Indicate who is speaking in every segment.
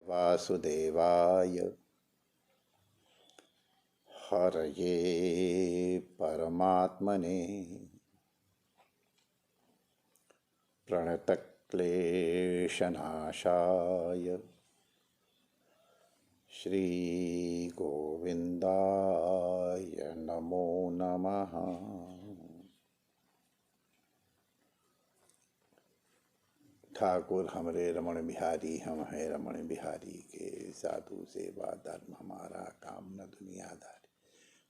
Speaker 1: वासुदेवाय हरये परमात्मने प्रणतक्लेशनाशाय श्रीगोविन्दाय नमो नमः। ठाकुर हमरे रमण बिहारी, हम हैं रमण बिहारी के। साधु सेवा धर्म हमारा, काम न दुनियादारी।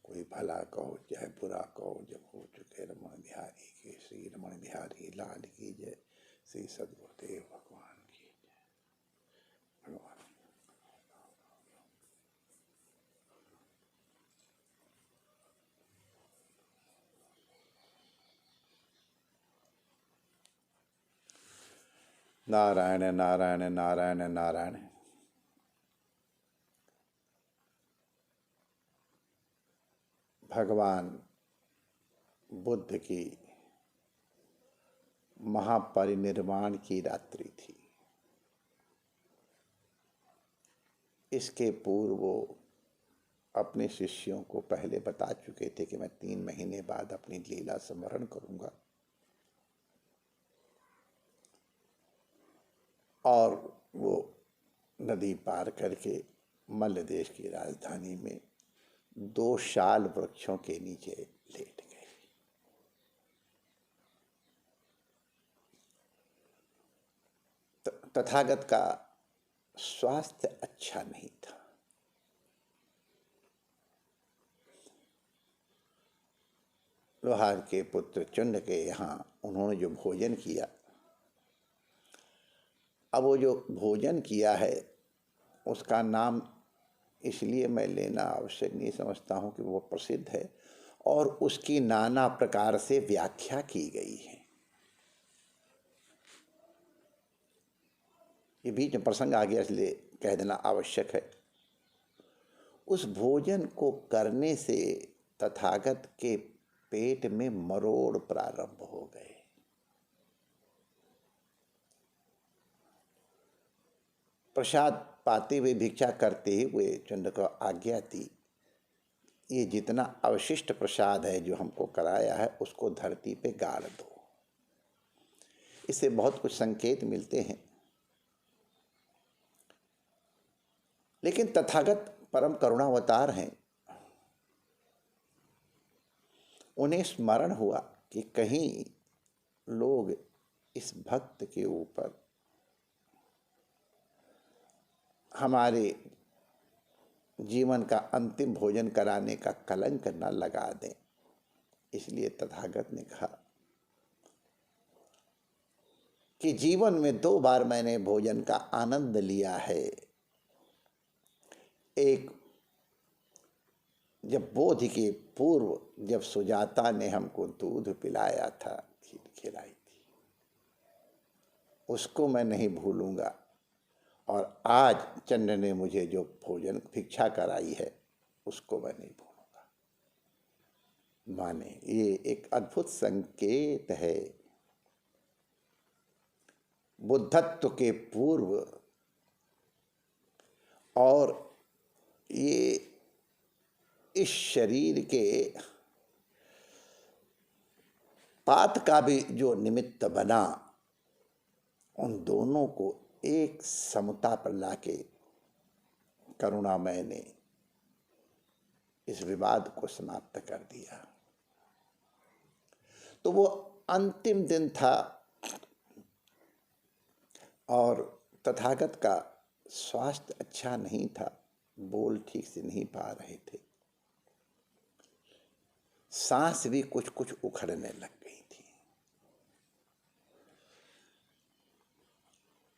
Speaker 1: कोई भला कहो चाहे बुरा कहो, जब हो चुके रमण बिहारी के। श्री रमण बिहारी लाल की जय। श्री सद्गुरुदेव भगवान की जय। भगवान नारायण नारायण नारायण नारायण। भगवान बुद्ध की महापरिनिर्वाण की रात्रि थी। इसके पूर्व वो अपने शिष्यों को पहले बता चुके थे कि मैं 3 महीने बाद अपनी लीला स्मरण करूंगा और वो नदी पार करके मल्ल देश की राजधानी में 2 शाल वृक्षों के नीचे लेट गए। तथागत का स्वास्थ्य अच्छा नहीं था। लोहार के पुत्र चुंड के यहाँ उन्होंने जो भोजन किया, अब वो जो भोजन किया है उसका नाम इसलिए मैं लेना आवश्यक नहीं समझता हूँ कि वो प्रसिद्ध है और उसकी नाना प्रकार से व्याख्या की गई है। ये बीच में प्रसंग आ गया इसलिए कह देना आवश्यक है। उस भोजन को करने से तथागत के पेट में मरोड़ प्रारंभ हो गए। प्रसाद पाते हुए भिक्षा करते हुए चंद्र को आज्ञा दी, ये जितना अवशिष्ट प्रसाद है जो हमको कराया है उसको धरती पे गाड़ दो। इससे बहुत कुछ संकेत मिलते हैं। लेकिन तथागत परम करुणावतार हैं। उन्हें स्मरण हुआ कि कहीं लोग इस भक्त के ऊपर हमारे जीवन का अंतिम भोजन कराने का कलंक न लगा दें। इसलिए तथागत ने कहा कि जीवन में 2 बार मैंने भोजन का आनंद लिया है। एक जब बोध के पूर्व, जब सुजाता ने हमको दूध पिलाया था, खीर खिलाई थी, उसको मैं नहीं भूलूंगा। और आज चंद्र ने मुझे जो भोजन भिक्षा कराई है उसको मैं नहीं भूलूंगा। माने ये एक अद्भुत संकेत है। बुद्धत्व के पूर्व और ये इस शरीर के पात का भी जो निमित्त बना, उन दोनों को एक समता पर लाके करुणामय ने इस विवाद को समाप्त कर दिया। तो वो अंतिम दिन था और तथागत का स्वास्थ्य अच्छा नहीं था। बोल ठीक से नहीं पा रहे थे। सांस भी कुछ कुछ उखड़ने लग गई थी।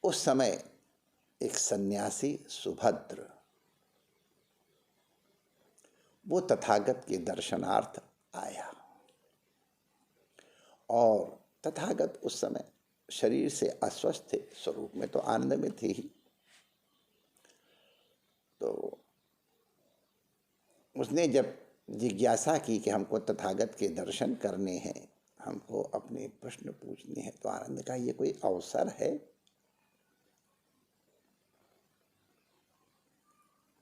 Speaker 1: उस समय एक सन्यासी सुभद्र वो तथागत के दर्शनार्थ आया और तथागत उस समय शरीर से अस्वस्थ थे, स्वरूप में तो आनंद में थे ही। तो उसने जब जिज्ञासा की कि हमको तथागत के दर्शन करने हैं, हमको अपने प्रश्न पूछने हैं, तो आनंद का ये कोई अवसर है?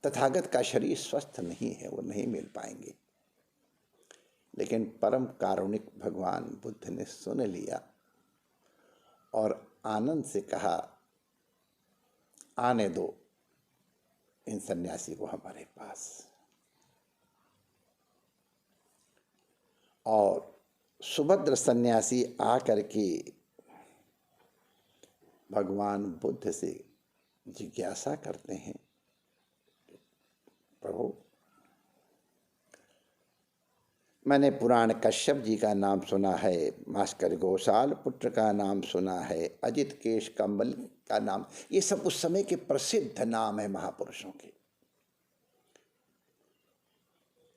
Speaker 1: तथागत का शरीर स्वस्थ नहीं है, वो नहीं मिल पाएंगे। लेकिन परम कारुणिक भगवान बुद्ध ने सुन लिया और आनंद से कहा, आने दो इन सन्यासी को हमारे पास। और सुभद्र सन्यासी आकर के भगवान बुद्ध से जिज्ञासा करते हैं, प्रभु मैंने पुराण कश्यप जी का नाम सुना है, भास्कर घोषाल पुत्र का नाम सुना है, अजित केश कंबल का नाम, ये सब उस समय के प्रसिद्ध नाम है महापुरुषों के।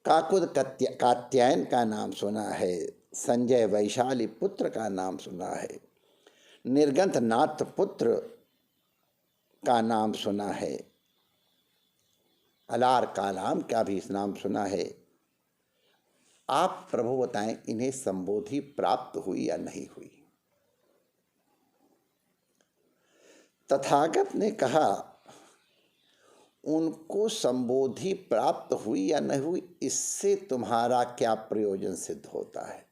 Speaker 1: काकुद कात्यायन का नाम सुना है, संजय वैशाली पुत्र का नाम सुना है, निर्गंथ नाथ पुत्र का नाम सुना है, अलार कालाम का भी नाम सुना है। आप प्रभु बताएं इन्हें संबोधि प्राप्त हुई या नहीं हुई। तथागत ने कहा, उनको संबोधि प्राप्त हुई या नहीं हुई इससे तुम्हारा क्या प्रयोजन सिद्ध होता है।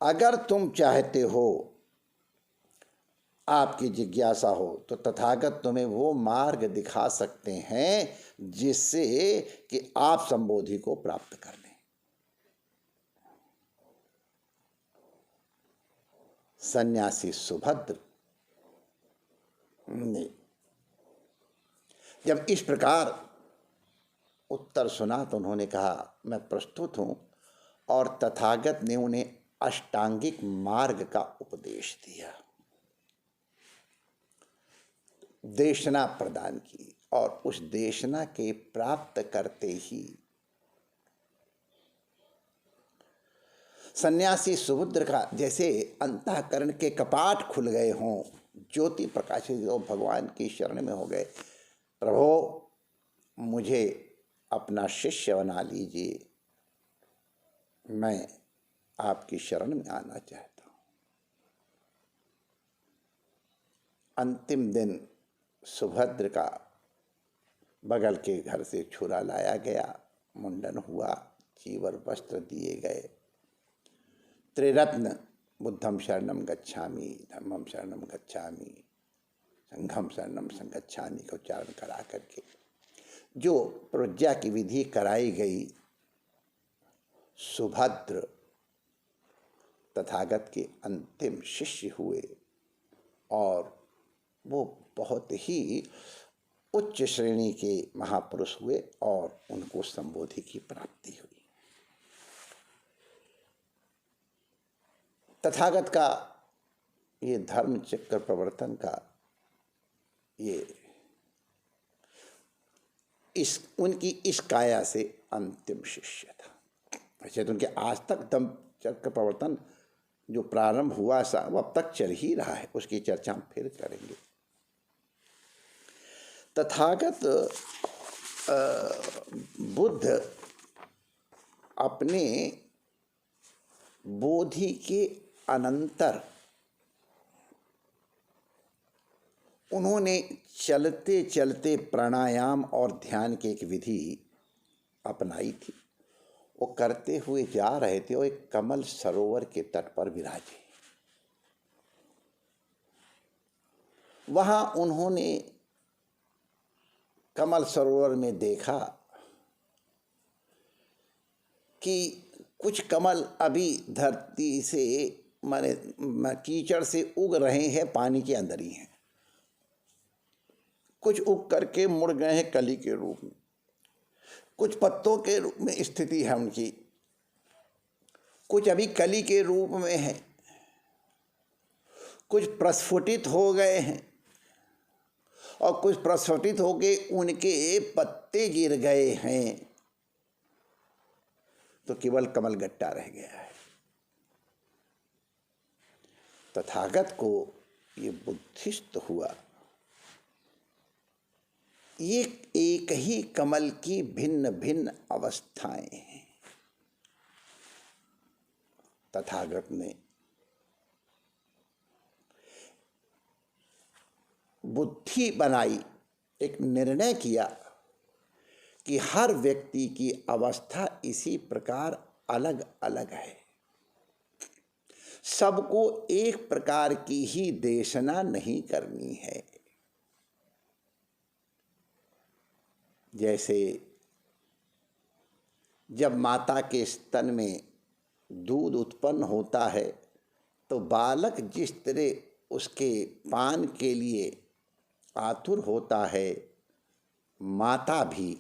Speaker 1: अगर तुम चाहते हो, आपकी जिज्ञासा हो, तो तथागत तुम्हें वो मार्ग दिखा सकते हैं जिससे कि आप संबोधि को प्राप्त कर लें। सन्यासी सुभद्र ने जब इस प्रकार उत्तर सुना तो उन्होंने कहा, मैं प्रस्तुत हूं। और तथागत ने उन्हें अष्टांगिक मार्ग का उपदेश दिया, देशना प्रदान की। और उस देशना के प्राप्त करते ही सन्यासी सुभद्र का जैसे अंतःकरण के कपाट खुल गए हों, ज्योति प्रकाशित हो, भगवान की शरण में हो गए। प्रभु मुझे अपना शिष्य बना लीजिए, मैं आपकी शरण में आना चाहता हूँ। अंतिम दिन सुभद्र का बगल के घर से छुरा लाया गया, मुंडन हुआ, चीवर वस्त्र दिए गए, त्रिरत्न बुद्धम शरणम गच्छामि, धम्मम शरणम गच्छामि, संघम शरणम संगच्छामि का उच्चारण करा करके जो प्रज्ञा की विधि कराई गई, सुभद्र तथागत के अंतिम शिष्य हुए। और वो बहुत ही उच्च श्रेणी के महापुरुष हुए और उनको संबोधि की प्राप्ति हुई। तथागत का ये धर्म चक्र प्रवर्तन का ये उनकी इस काया से अंतिम शिष्य था। वैसे तो उनके आज तक धर्म चक्र प्रवर्तन जो प्रारंभ हुआ सा वो अब तक चल ही रहा है, उसकी चर्चा हम फिर करेंगे। तथागत बुद्ध अपने बोधि के अनंतर उन्होंने चलते चलते प्राणायाम और ध्यान की एक विधि अपनाई थी। वो करते हुए जा रहे थे, वो एक कमल सरोवर के तट पर विराजे। वहाँ उन्होंने कमल सरोवर में देखा कि कुछ कमल अभी धरती से माने कीचड़ से उग रहे हैं, पानी के अंदर ही हैं। कुछ उग करके मुड़ गए हैं कली के रूप में, कुछ पत्तों के रूप में स्थिति है उनकी, कुछ अभी कली के रूप में है, कुछ प्रस्फुटित हो गए हैं और कुछ प्रस्फुटित होके उनके पत्ते गिर गए हैं, तो केवल कमल गट्टा रह गया है। तथागत को ये बुद्धिस्त हुआ, ये एक ही कमल की भिन्न भिन्न अवस्थाएं हैं। तथागत ने बुद्धि बनाई एक निर्णय किया कि हर व्यक्ति की अवस्था इसी प्रकार अलग अलग है, सबको एक प्रकार की ही देशना नहीं करनी है। जैसे जब माता के स्तन में दूध उत्पन्न होता है तो बालक जिस तरह उसके पान के लिए आतुर होता है, माता भी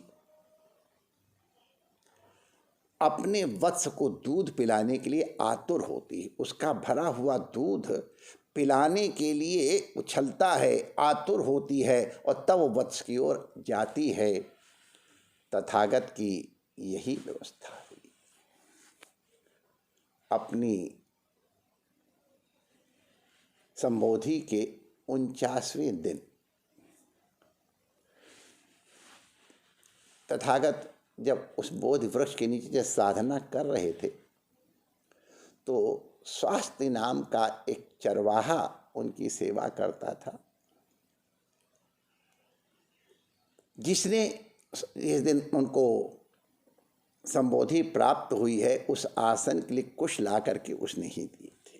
Speaker 1: अपने वत्स को दूध पिलाने के लिए आतुर होती है। उसका भरा हुआ दूध पिलाने के लिए उछलता है, आतुर होती है और तब वत्स की ओर जाती है। तथागत की यही व्यवस्था हुई। अपनी संबोधि के 49वें दिन तथागत जब उस बोधि वृक्ष के नीचे जब साधना कर रहे थे तो स्वास्थ्य नाम का एक चरवाहा उनकी सेवा करता था, जिसने इस दिन उनको संबोधि प्राप्त हुई है, उस आसन के लिए कुश ला करके उसने ही दिए थे।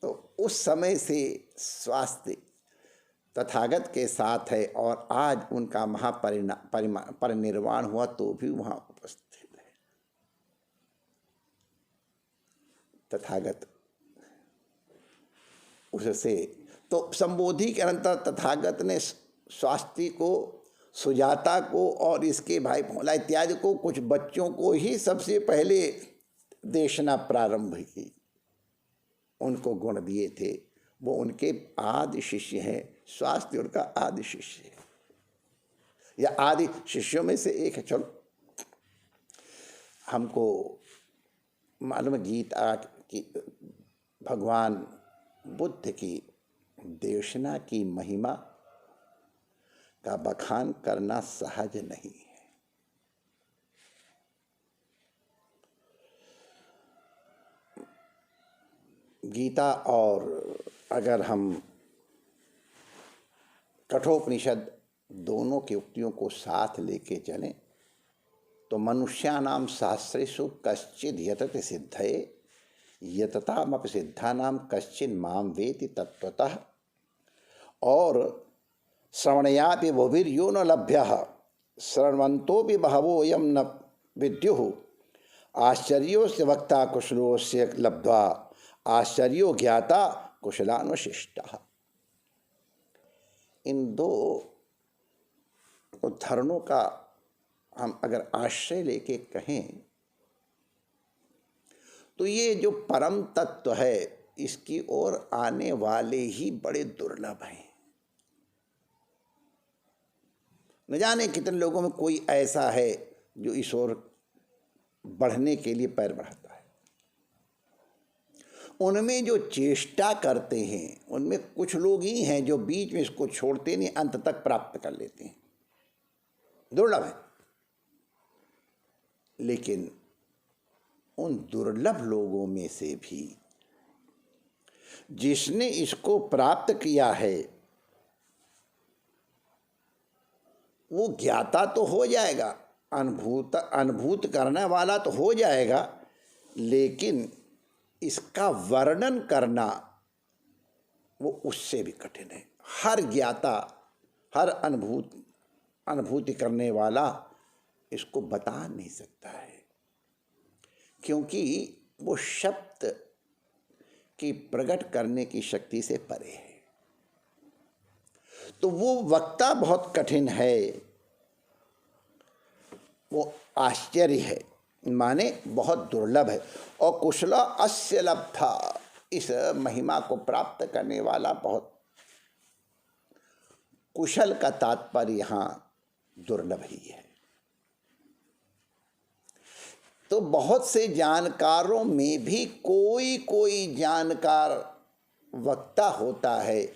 Speaker 1: तो उस समय से स्वास्थ्य तथागत के साथ है और आज उनका परिनिर्वाण हुआ तो भी वहाँ उपस्थित है। तथागत उससे तो संबोधि के अनंतर तथागत ने स्वास्थ्य को, सुजाता को और इसके भाई भोला इत्यादि को, कुछ बच्चों को ही सबसे पहले देशना प्रारंभ की, उनको गुण दिए थे। वो उनके आदि शिष्य हैं, स्वास्थ्य उनका आदि शिष्य है या आदि शिष्यों में से एक है। चलो, हमको मालूम है गीता की भगवान बुद्ध की देशना की महिमा का बखान करना सहज नहीं है। गीता और अगर हम कठोपनिषद दोनों की उक्तियों को साथ लेके चलें तो मनुष्यानाम सहस्रेषु कश्चिद् यतते सिद्धये यततामपि सिद्धानाम कश्चिन् मां वेति तत्त्वतः और श्रवणयापि बहुभिर्यो न लभ्यः शृण्वन्तोऽपि बहवोऽयं न विद्युः आश्चर्योऽस्य वक्ता कुशलोऽस्य लब्ध्वा आश्चर्यो ज्ञाता कुशलानुशिष्टः। इन दो उदाहरणों का हम अगर आश्रय लेके कहें तो ये जो परम तत्व है इसकी ओर आने वाले ही बड़े दुर्लभ हैं। न जाने कितने लोगों में कोई ऐसा है जो इस ओर बढ़ने के लिए पैर बढ़ाता है। उनमें जो चेष्टा करते हैं उनमें कुछ लोग ही हैं जो बीच में इसको छोड़ते नहीं, अंत तक प्राप्त कर लेते हैं। दुर्लभ है। लेकिन उन दुर्लभ लोगों में से भी जिसने इसको प्राप्त किया है वो ज्ञाता तो हो जाएगा, अनुभूत करने वाला तो हो जाएगा, लेकिन इसका वर्णन करना वो उससे भी कठिन है। हर ज्ञाता, हर अनुभूति करने वाला इसको बता नहीं सकता है, क्योंकि वो शब्द की प्रकट करने की शक्ति से परे है। तो वो वक्ता बहुत कठिन है, वो आश्चर्य है, माने बहुत दुर्लभ है। और कुशला अस्य लब्धा, इस महिमा को प्राप्त करने वाला बहुत कुशल का तात्पर्य यहाँ दुर्लभ ही है। तो बहुत से जानकारों में भी कोई जानकार वक्ता होता है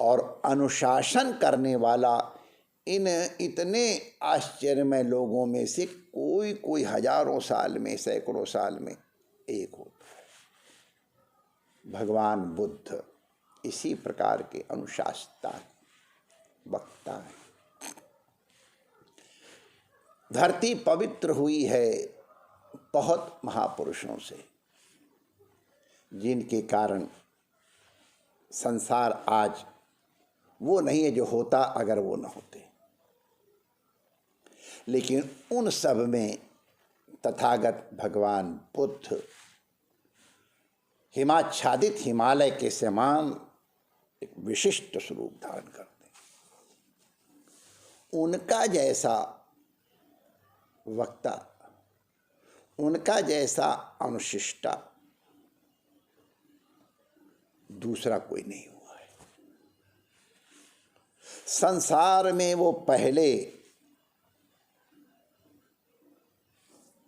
Speaker 1: और अनुशासन करने वाला इन इतने आश्चर्यमय लोगों में से कोई हजारों साल में, सैकड़ों साल में एक होता है। भगवान बुद्ध इसी प्रकार के अनुशासता हैं। वक्ता हैं। धरती पवित्र हुई है बहुत महापुरुषों से, जिनके कारण संसार आज वो नहीं है जो होता अगर वो न होते। लेकिन उन सब में तथागत भगवान बुद्ध हिमाच्छादित हिमालय के समान एक विशिष्ट स्वरूप धारण करते हैं। उनका जैसा वक्ता, उनका जैसा अनुशिष्टा दूसरा कोई नहीं हुआ है। संसार में वो पहले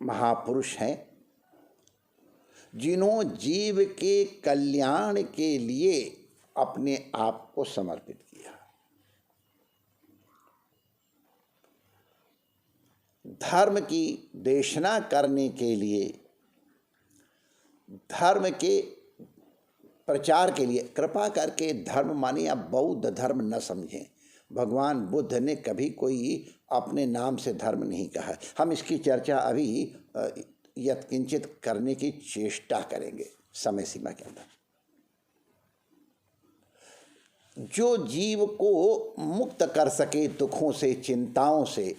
Speaker 1: महापुरुष हैं जिन्हों जीव के कल्याण के लिए अपने आप को समर्पित किया। धर्म की देशना करने के लिए, धर्म के प्रचार के लिए, कृपा करके धर्म माने आप बौद्ध धर्म न समझें। भगवान बुद्ध ने कभी कोई अपने नाम से धर्म नहीं कहा। हम इसकी चर्चा अभी यत्किंचित करने की चेष्टा करेंगे समय सीमा के अंदर। जो जीव को मुक्त कर सके दुखों से, चिंताओं से,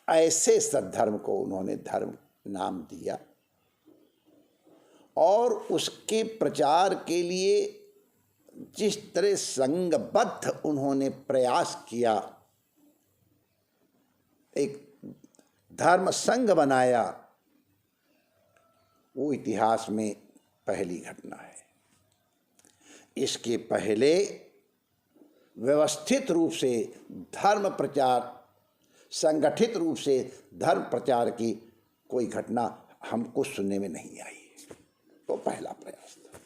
Speaker 1: ऐसे सद्धर्म को उन्होंने धर्म नाम दिया और उसके प्रचार के लिए जिस तरह संगबद्ध उन्होंने प्रयास किया, एक धर्म संघ बनाया, वो इतिहास में पहली घटना है। इसके पहले व्यवस्थित रूप से धर्म प्रचार, संगठित रूप से धर्म प्रचार की कोई घटना हमको सुनने में नहीं आई। तो पहला प्रयास था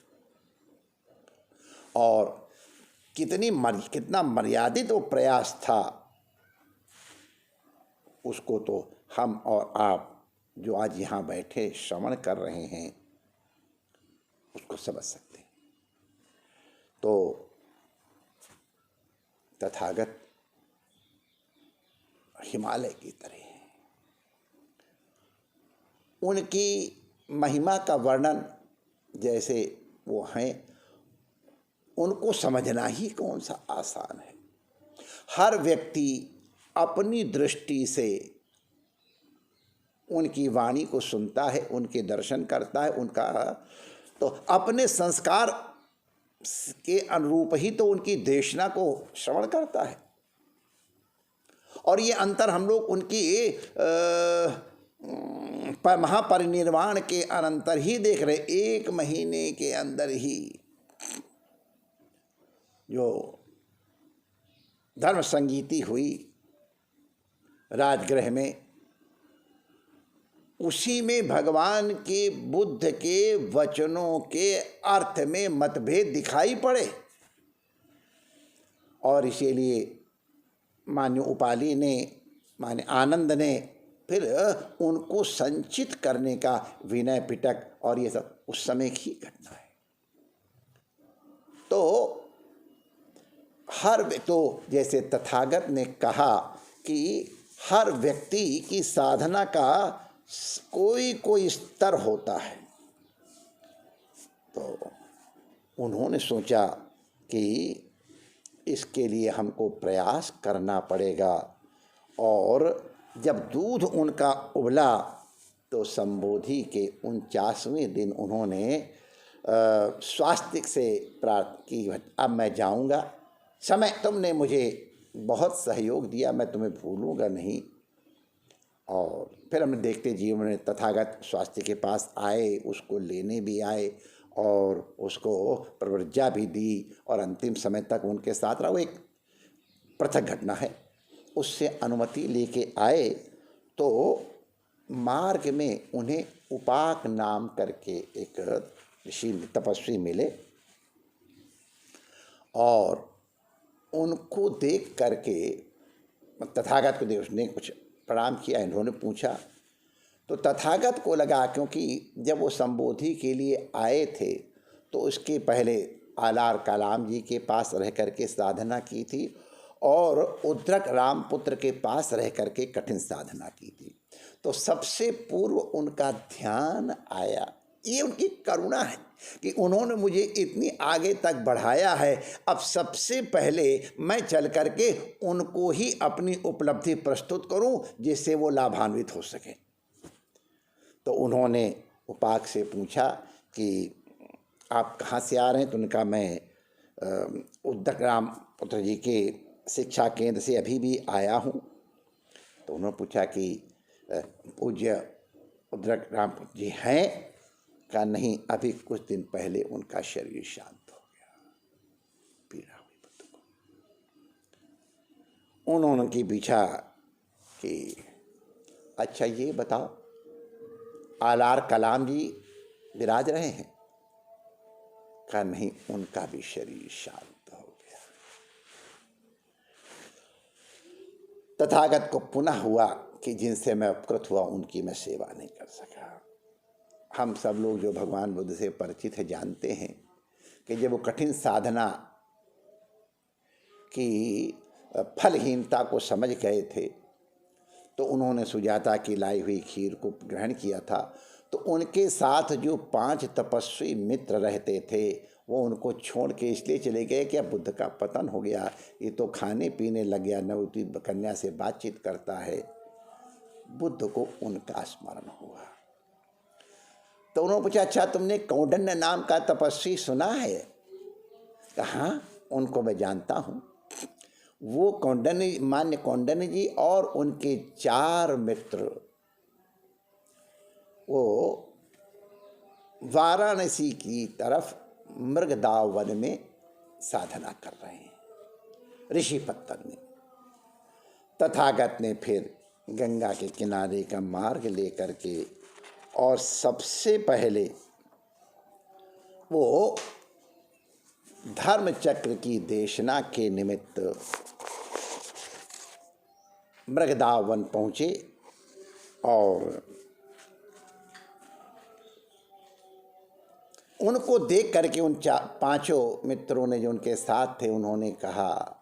Speaker 1: और कितना मर्यादित वो प्रयास था, उसको तो हम और आप जो आज यहाँ बैठे श्रवण कर रहे हैं उसको समझ सकते हैं। तो तथागत हिमालय की तरह हैं। उनकी महिमा का वर्णन जैसे वो हैं, उनको समझना ही कौन सा आसान है। हर व्यक्ति अपनी दृष्टि से उनकी वाणी को सुनता है, उनके दर्शन करता है, उनका तो अपने संस्कार के अनुरूप ही तो उनकी देशना को श्रवण करता है। और ये अंतर हम लोग उनकी महापरिनिर्वाण के अनंतर ही देख रहे। 1 महीने के अंदर ही जो धर्म संगीति हुई राजगृह में, उसी में भगवान के बुद्ध के वचनों के अर्थ में मतभेद दिखाई पड़े और इसीलिए मान्य उपाली ने, मान्य आनंद ने फिर उनको संचित करने का विनय पिटक और ये सब उस समय की घटना है। तो जैसे तथागत ने कहा कि हर व्यक्ति की साधना का कोई स्तर होता है, तो उन्होंने सोचा कि इसके लिए हमको प्रयास करना पड़ेगा। और जब दूध उनका उबला तो संबोधि के 49वें दिन उन्होंने स्वास्तिक से प्रार्थना की, अब मैं जाऊंगा, समय तुमने मुझे बहुत सहयोग दिया, मैं तुम्हें भूलूंगा नहीं। और फिर हमने देखते जीवन में तथागत स्वास्थ्य के पास आए, उसको लेने भी आए और उसको प्रवृज्जा भी दी और अंतिम समय तक उनके साथ रहा। वो एक पृथक घटना है। उससे अनुमति लेके आए तो मार्ग में उन्हें उपाक नाम करके एक ऋषि तपस्वी मिले और उनको देख करके तथागत को देख उसने कुछ प्रणाम किया। इन्होंने पूछा तो तथागत को लगा, क्योंकि जब वो संबोधि के लिए आए थे तो उसके पहले आलार कलाम जी के पास रह करके साधना की थी और उद्रक रामपुत्र के पास रह करके कठिन साधना की थी। तो सबसे पूर्व उनका ध्यान आया। ये उनकी करुणा है कि उन्होंने मुझे इतनी आगे तक बढ़ाया है, अब सबसे पहले मैं चल करके उनको ही अपनी उपलब्धि प्रस्तुत करूं जिससे वो लाभान्वित हो सके। तो उन्होंने उपाक से पूछा कि आप कहाँ से आ रहे हैं? तो उनका मैं उद्दक राम पुत्र जी के शिक्षा केंद्र से अभी भी आया हूँ। तो उन्होंने पूछा कि पूज्य उद्दक राम पुत्र जी हैं? का नहीं, अभी कुछ दिन पहले उनका शरीर शांत हो गया, पीड़ा हुई बुद्ध को। उन्होंने की पूछा कि अच्छा ये बताओ, आलार कलाम जी विराज रहे हैं? का नहीं, उनका भी शरीर शांत हो गया। तथागत को पुनः हुआ कि जिनसे मैं उपकृत हुआ उनकी मैं सेवा नहीं कर सका। हम सब लोग जो भगवान बुद्ध से परिचित है जानते हैं कि जब वो कठिन साधना की फलहीनता को समझ गए थे तो उन्होंने सुजाता की लाई हुई खीर को ग्रहण किया था। तो उनके साथ जो 5 तपस्वी मित्र रहते थे वो उनको छोड़ के इसलिए चले गए कि अब बुद्ध का पतन हो गया, ये तो खाने पीने लग गया, नवती कन्या से बातचीत करता है। बुद्ध को उनका स्मरण हुआ। तो उन्होंने पूछा अच्छा तुमने कौंडन्य नाम का तपस्वी सुना है? कहा उनको मैं जानता हूँ। वो कौंडन्य, मान्य कौंडन्य जी और उनके 4 मित्र वो वाराणसी की तरफ मृगदाव वन में साधना कर रहे हैं, ऋषि पत्तन में। तथागत ने फिर गंगा के किनारे का मार्ग लेकर के और सबसे पहले वो धर्म चक्र की देशना के निमित्त मृगदाव वन पहुँचे और उनको देख करके उन 5 मित्रों ने जो उनके साथ थे उन्होंने कहा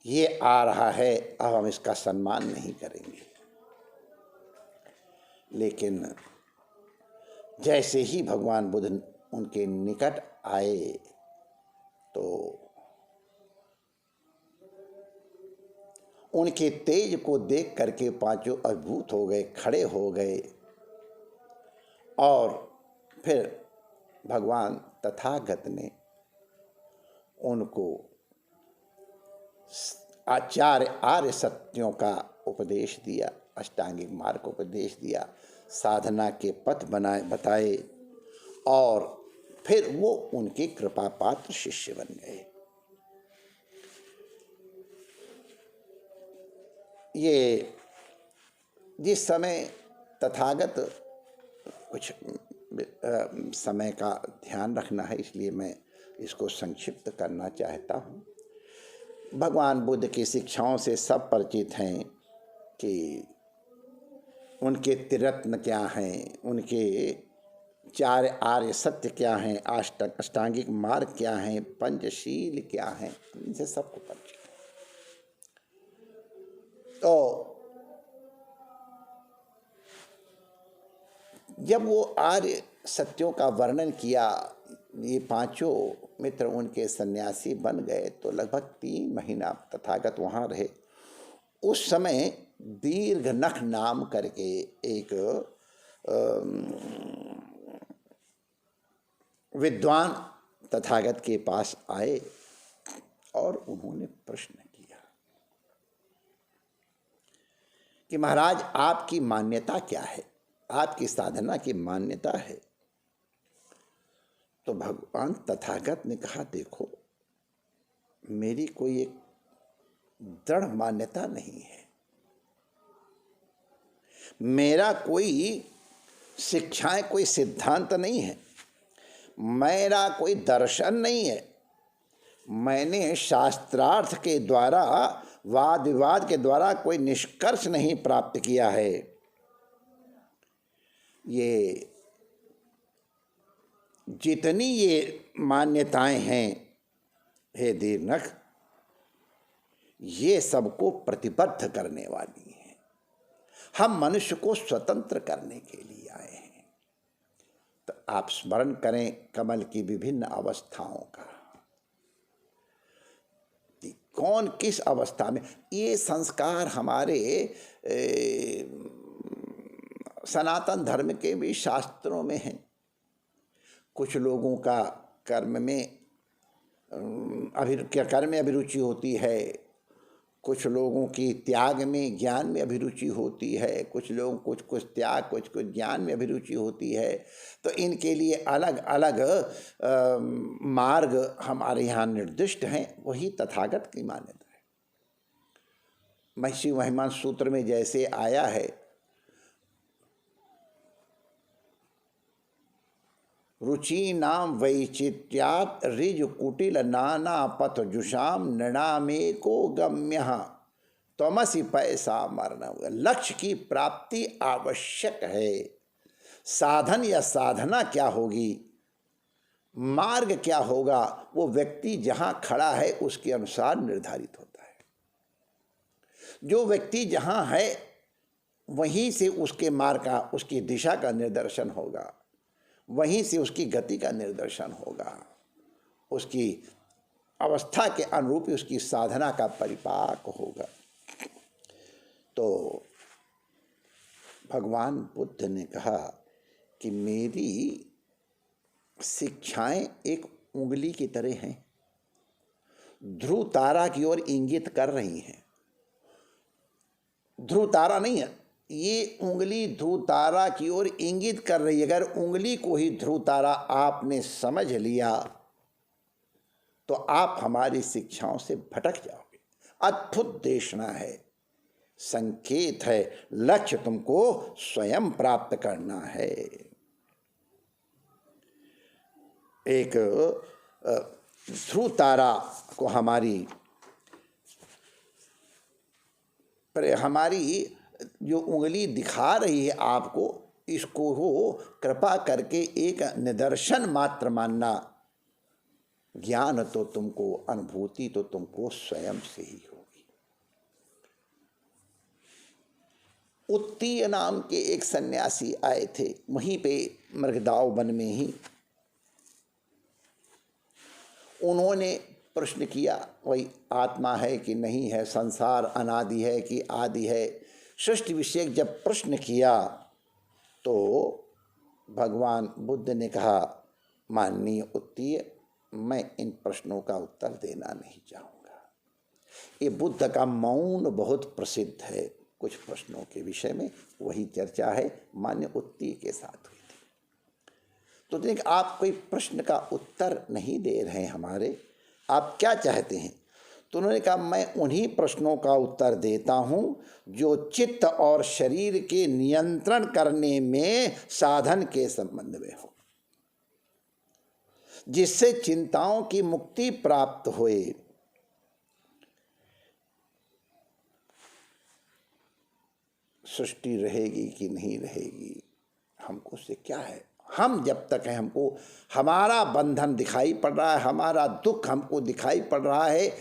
Speaker 1: ये आ रहा है, अब हम इसका सम्मान नहीं करेंगे। लेकिन जैसे ही भगवान बुद्ध उनके निकट आए तो उनके तेज को देख करके 5 अद्भुत हो गए, खड़े हो गए और फिर भगवान तथागत ने उनको आर्य सत्यों का उपदेश दिया, अष्टांगिक मार्ग उपदेश दिया, साधना के पथ बताए और फिर वो उनके कृपा पात्र शिष्य बन गए। ये जिस समय तथागत, कुछ समय का ध्यान रखना है इसलिए मैं इसको संक्षिप्त करना चाहता हूँ। भगवान बुद्ध की शिक्षाओं से सब परिचित हैं कि उनके त्रिरत्न क्या हैं, उनके 4 आर्य सत्य क्या हैं, अष्टांगिक मार्ग क्या हैं, पंचशील क्या हैं, इनसे सबको परिचित है। तो जब वो आर्य सत्यों का वर्णन किया, ये 5 मित्र उनके सन्यासी बन गए तो लगभग 3 महीना तथागत वहाँ रहे। उस समय दीर्घनख नाम करके एक विद्वान तथागत के पास आए और उन्होंने प्रश्न किया कि महाराज आपकी मान्यता क्या है, आपकी साधना की मान्यता है? तो भगवान तथागत ने कहा देखो मेरी कोई एक दृढ़ मान्यता नहीं है, मेरा कोई शिक्षाएं, कोई सिद्धांत नहीं है, मेरा कोई दर्शन नहीं है। मैंने शास्त्रार्थ के द्वारा, वाद विवाद के द्वारा कोई निष्कर्ष नहीं प्राप्त किया है। ये जितनी ये मान्यताएं हैं हे दीनक, ये सबको प्रतिबद्ध करने वाली हैं। हम मनुष्य को स्वतंत्र करने के लिए आए हैं। तो आप स्मरण करें कमल की विभिन्न अवस्थाओं का, कि कौन किस अवस्था में। ये संस्कार हमारे सनातन धर्म के भी शास्त्रों में हैं। कुछ लोगों का कर्म में अभिरुचि होती है, कुछ लोगों की त्याग में ज्ञान में अभिरुचि होती है, कुछ लोगों कुछ त्याग कुछ ज्ञान में अभिरुचि होती है। तो इनके लिए अलग अलग मार्ग हमारे यहाँ निर्दिष्ट हैं। वही तथागत की मान्यता है। महर्षि महिमान सूत्र में जैसे आया है, रुचि नाम वैचित्यात ऋज कुटिल नाना पथ जुषाम नृणामेको गम्य तमसी पैसा मरना। लक्ष्य की प्राप्ति आवश्यक है। साधन या साधना क्या होगी, मार्ग क्या होगा, वो व्यक्ति जहाँ खड़ा है उसके अनुसार निर्धारित होता है। जो व्यक्ति जहाँ है वहीं से उसके मार्ग का, उसकी दिशा का निर्देशन होगा, वहीं से उसकी गति का निर्देशन होगा, उसकी अवस्था के अनुरूप उसकी साधना का परिपाक होगा। तो भगवान बुद्ध ने कहा कि मेरी शिक्षाएं एक उंगली की तरह हैं, ध्रुव तारा की ओर इंगित कर रही हैं। ध्रुव तारा नहीं है, ये उंगली ध्रुव तारा की ओर इंगित कर रही है। अगर उंगली को ही ध्रुव तारा आपने समझ लिया तो आप हमारी शिक्षाओं से भटक जाओगे। अद्भुत देशना है, संकेत है, लक्ष्य तुमको स्वयं प्राप्त करना है। एक ध्रुव तारा को हमारी जो उंगली दिखा रही है आपको, इसको हो कृपा करके एक निदर्शन मात्र मानना। ज्ञान तो तुमको, अनुभूति तो तुमको स्वयं से ही होगी। उत्तीय नाम के एक सन्यासी आए थे, वहीं पे मृगदाव वन में ही। उन्होंने प्रश्न किया, वही आत्मा है कि नहीं है, संसार अनादि है कि आदि है, सृष्टि विषयक जब प्रश्न किया तो भगवान बुद्ध ने कहा, माननीय उत्तीय, मैं इन प्रश्नों का उत्तर देना नहीं चाहूँगा। ये बुद्ध का मौन बहुत प्रसिद्ध है। कुछ प्रश्नों के विषय में वही चर्चा है, मान्य उत्तीय के साथ हुई थी। तो देख, आप कोई प्रश्न का उत्तर नहीं दे रहे हमारे, आप क्या चाहते हैं? तो उन्होंने कहा, मैं उन्हीं प्रश्नों का उत्तर देता हूँ जो चित्त और शरीर के नियंत्रण करने में साधन के संबंध में हो, जिससे चिंताओं की मुक्ति प्राप्त होए। सृष्टि रहेगी कि नहीं रहेगी, हमको उससे क्या है। हम जब तक है, हमको हमारा बंधन दिखाई पड़ रहा है, हमारा दुख हमको दिखाई पड़ रहा है,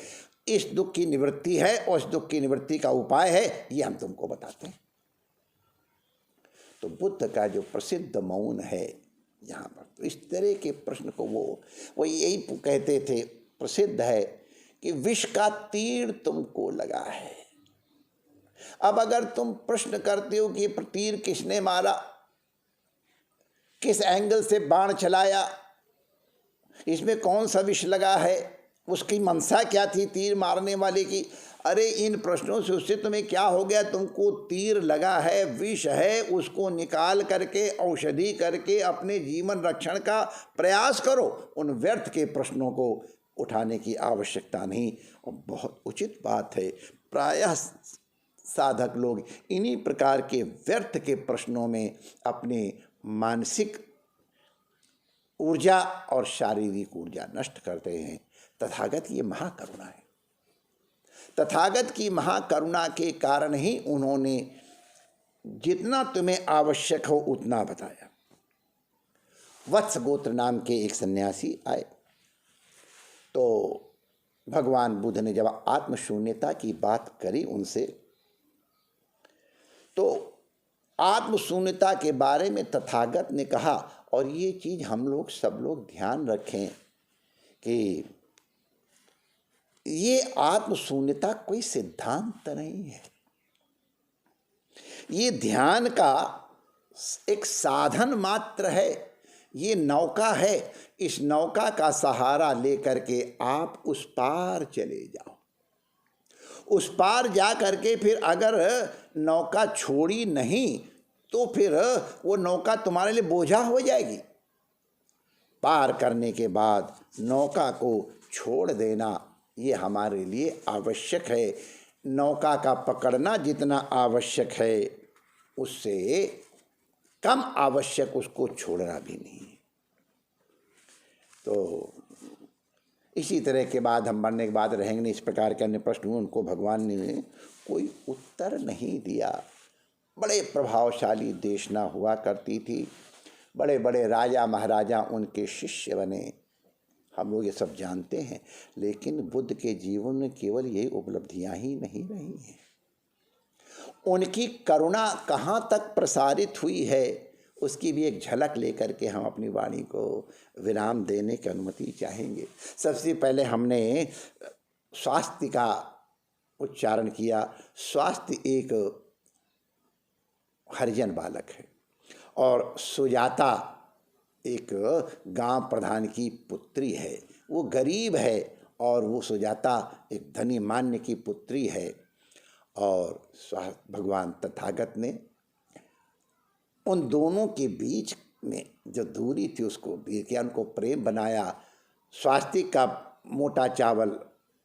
Speaker 1: इस दुख की निवृत्ति है और इस दुख की निवृत्ति का उपाय है, ये हम तुमको बताते हैं। तो बुद्ध का जो प्रसिद्ध मौन है यहाँ पर, तो इस तरह के प्रश्न को वो यही कहते थे, प्रसिद्ध है कि विष का तीर तुमको लगा है। अब अगर तुम प्रश्न करते हो कि तीर किसने मारा, किस एंगल से बाण चलाया, इसमें कौन सा विष लगा है, उसकी मंशा क्या थी तीर मारने वाले की, अरे इन प्रश्नों से उससे तुम्हें क्या हो गया? तुमको तीर लगा है, विष है, उसको निकाल करके औषधि करके अपने जीवन रक्षण का प्रयास करो। उन व्यर्थ के प्रश्नों को उठाने की आवश्यकता नहीं। और बहुत उचित बात है, प्रायः साधक लोग इन्हीं प्रकार के व्यर्थ के प्रश्नों में अपने मानसिक ऊर्जा और शारीरिक ऊर्जा नष्ट करते हैं। तथागत ये महाकरुणा है। तथागत की महाकरुणा के कारण ही उन्होंने जितना तुम्हें आवश्यक हो उतना बताया। वत्स गोत्र नाम के एक सन्यासी आए। तो भगवान बुद्ध ने जब आत्मशून्यता की बात करी उनसे, तो आत्मशून्यता के बारे में तथागत ने कहा, और ये चीज़ हम लोग सब लोग ध्यान रखें कि ये आत्मशून्यता कोई सिद्धांत नहीं है, ये ध्यान का एक साधन मात्र है, ये नौका है। इस नौका का सहारा लेकर के आप उस पार चले जाओ। उस पार जा करके फिर अगर नौका छोड़ी नहीं तो फिर वो नौका तुम्हारे लिए बोझा हो जाएगी। पार करने के बाद नौका को छोड़ देना ये हमारे लिए आवश्यक है। नौका का पकड़ना जितना आवश्यक है उससे कम आवश्यक उसको छोड़ना भी नहीं। तो इसी तरह के बाद हम मरने के बाद रहेंगे नहीं, इस प्रकार के अन्य प्रश्न हुए, उनको भगवान ने कोई उत्तर नहीं दिया। बड़े प्रभावशाली देशना हुआ करती थी, बड़े बड़े राजा महाराजा उनके शिष्य बने, हम लोग ये सब जानते हैं। लेकिन बुद्ध के जीवन में केवल यही उपलब्धियां ही नहीं रही हैं, उनकी करुणा कहाँ तक प्रसारित हुई है उसकी भी एक झलक लेकर के हम अपनी वाणी को विराम देने की अनुमति चाहेंगे। सबसे पहले हमने स्वास्थ्य का उच्चारण किया। स्वास्थ्य एक हरिजन बालक है और सुजाता एक गांव प्रधान की पुत्री है। वो गरीब है और वो सुजाता एक धनी मान्य की पुत्री है। और भगवान तथागत ने उन दोनों के बीच में जो दूरी थी उसको किया, उनको प्रेम बनाया। स्वास्तिक का मोटा चावल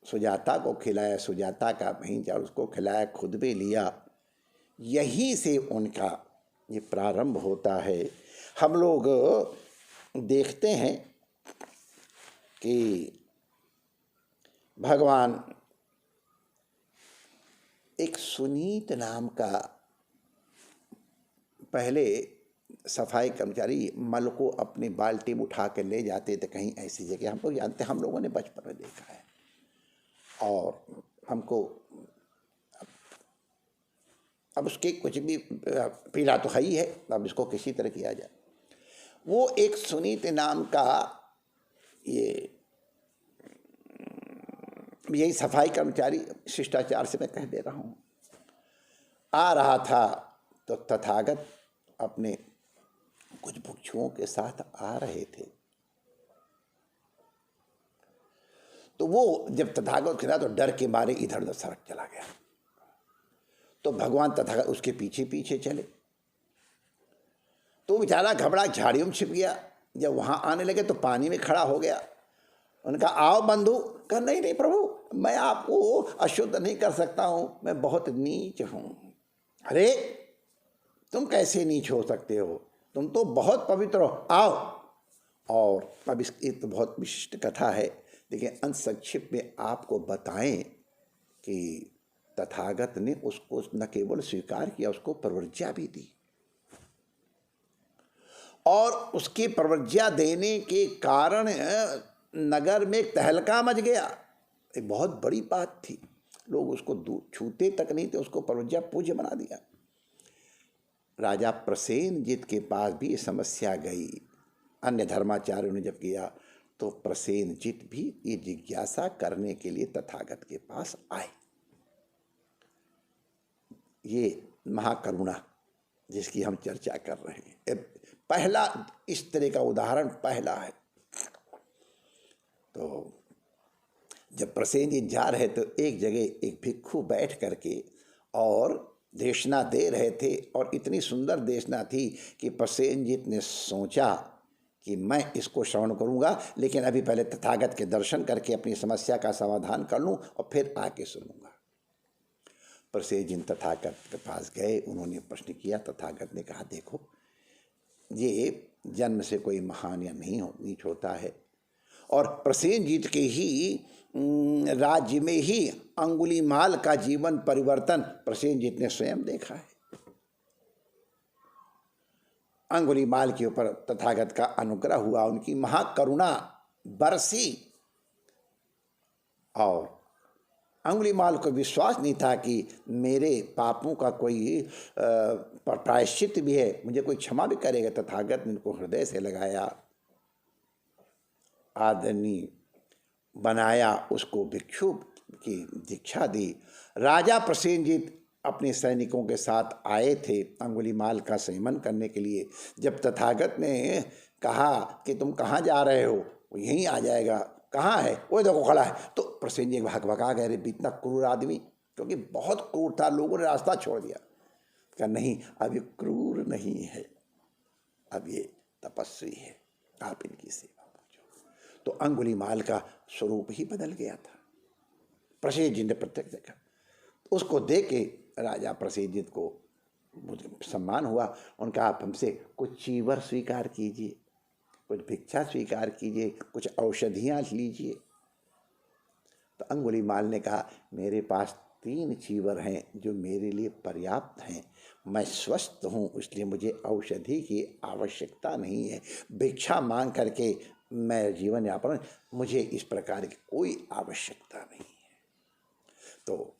Speaker 1: सुजाता को खिलाया, सुजाता का महीन चावल उसको खिलाया, खुद भी लिया। यहीं से उनका ये प्रारंभ होता है। हम लोग देखते हैं कि भगवान एक सुनीत नाम का, पहले सफाई कर्मचारी मल को अपनी बाल्टी में उठा के ले जाते थे कहीं ऐसी जगह, हम लोग जानते हैं, हम लोगों ने बचपन में देखा है। और हमको अब उसके कुछ भी पीला तो है ही है, अब इसको किसी तरह किया जाए। वो एक सुनीत नाम का यही सफाई कर्मचारी, शिष्टाचार से मैं कह दे रहा हूँ, आ रहा था तो तथागत अपने कुछ भिक्षुओं के साथ आ रहे थे। तो वो जब तथागत खिला तो डर के मारे इधर उधर सड़क चला गया। तो भगवान तथागत उसके पीछे पीछे चले। तो बेचारा घबरा झाड़ियों में छिप गया। जब वहाँ आने लगे तो पानी में खड़ा हो गया। उनका आओ बंधु। कहा नहीं नहीं प्रभु, मैं आपको अशुद्ध नहीं कर सकता हूँ, मैं बहुत नीच हूँ। अरे तुम कैसे नीच हो सकते हो, तुम तो बहुत पवित्र हो, आओ। और अब इसकी तो बहुत विशिष्ट कथा है, लेकिन अंत संक्षिप्त में आपको बताएं कि तथागत ने उसको न केवल स्वीकार किया, उसको प्रवर्ज्या भी दी। और उसकी प्रवर्ज्या देने के कारण नगर में एक तहलका मच गया। एक बहुत बड़ी बात थी, लोग उसको छूते तक नहीं थे, उसको प्रवर्ज्या पूज्य बना दिया। राजा प्रसेनजित के पास भी ये समस्या गई। अन्य धर्माचार्यों ने जब किया तो प्रसेनजित भी ये जिज्ञासा करने के लिए तथागत के पास आए। ये महाकरुणा जिसकी हम चर्चा कर रहे हैं, पहला इस तरह का उदाहरण पहला है। तो जब प्रसेनजित जा रहे तो एक जगह एक भिक्षु बैठ करके और देशना दे रहे थे, और इतनी सुंदर देशना थी कि प्रसेनजित ने सोचा कि मैं इसको श्रवण करूंगा, लेकिन अभी पहले तथागत के दर्शन करके अपनी समस्या का समाधान कर लूं और फिर आके सुनूंगा। प्रसेनजित तथागत के पास गए, उन्होंने प्रश्न किया। तथागत ने कहा देखो, ये जन्म से कोई महान या नीच होता है, और प्रसेनजित के ही राज्य में ही अंगुलीमाल का जीवन परिवर्तन प्रसेनजित ने स्वयं देखा है। अंगुलीमाल के ऊपर तथागत का अनुग्रह हुआ, उनकी महाकरुणा बरसी और अंगुलीमाल को विश्वास नहीं था कि मेरे पापों का कोई प्रायश्चित भी है, मुझे कोई क्षमा भी करेगा। तथागत ने उनको हृदय से लगाया, आदरणीय बनाया, उसको भिक्षु की दीक्षा दी। राजा प्रसेनजीत अपने सैनिकों के साथ आए थे अंगुलीमाल का संयमन करने के लिए। जब तथागत ने कहा कि तुम कहाँ जा रहे हो, वो यहीं आ जाएगा, कहाँ है, वो देखो खड़ा है, तो प्रसेनजीत भगा गए। रे इतना क्रूर आदमी, क्योंकि बहुत क्रूर था, लोगों ने रास्ता छोड़ दिया। कहा नहीं, अब ये क्रूर नहीं है, अब ये तपस्वी है, आप इनकी सेवा पूछो। तो अंगुलीमाल का स्वरूप ही बदल गया था। प्रसेनजीत ने प्रत्यक्ष देखा। उसको देख के राजा प्रसेनजीत को सम्मान हुआ। उनका आप हमसे कुछ चीवर स्वीकार कीजिए, कुछ भिक्षा स्वीकार कीजिए, कुछ औषधियाँ लीजिए। तो अंगुलीमाल ने कहा मेरे पास 3 चीवर हैं जो मेरे लिए पर्याप्त हैं, मैं स्वस्थ हूँ, इसलिए मुझे औषधि की आवश्यकता नहीं है। भिक्षा मांग करके मैं जीवन यापन, मुझे इस प्रकार की कोई आवश्यकता नहीं है। तो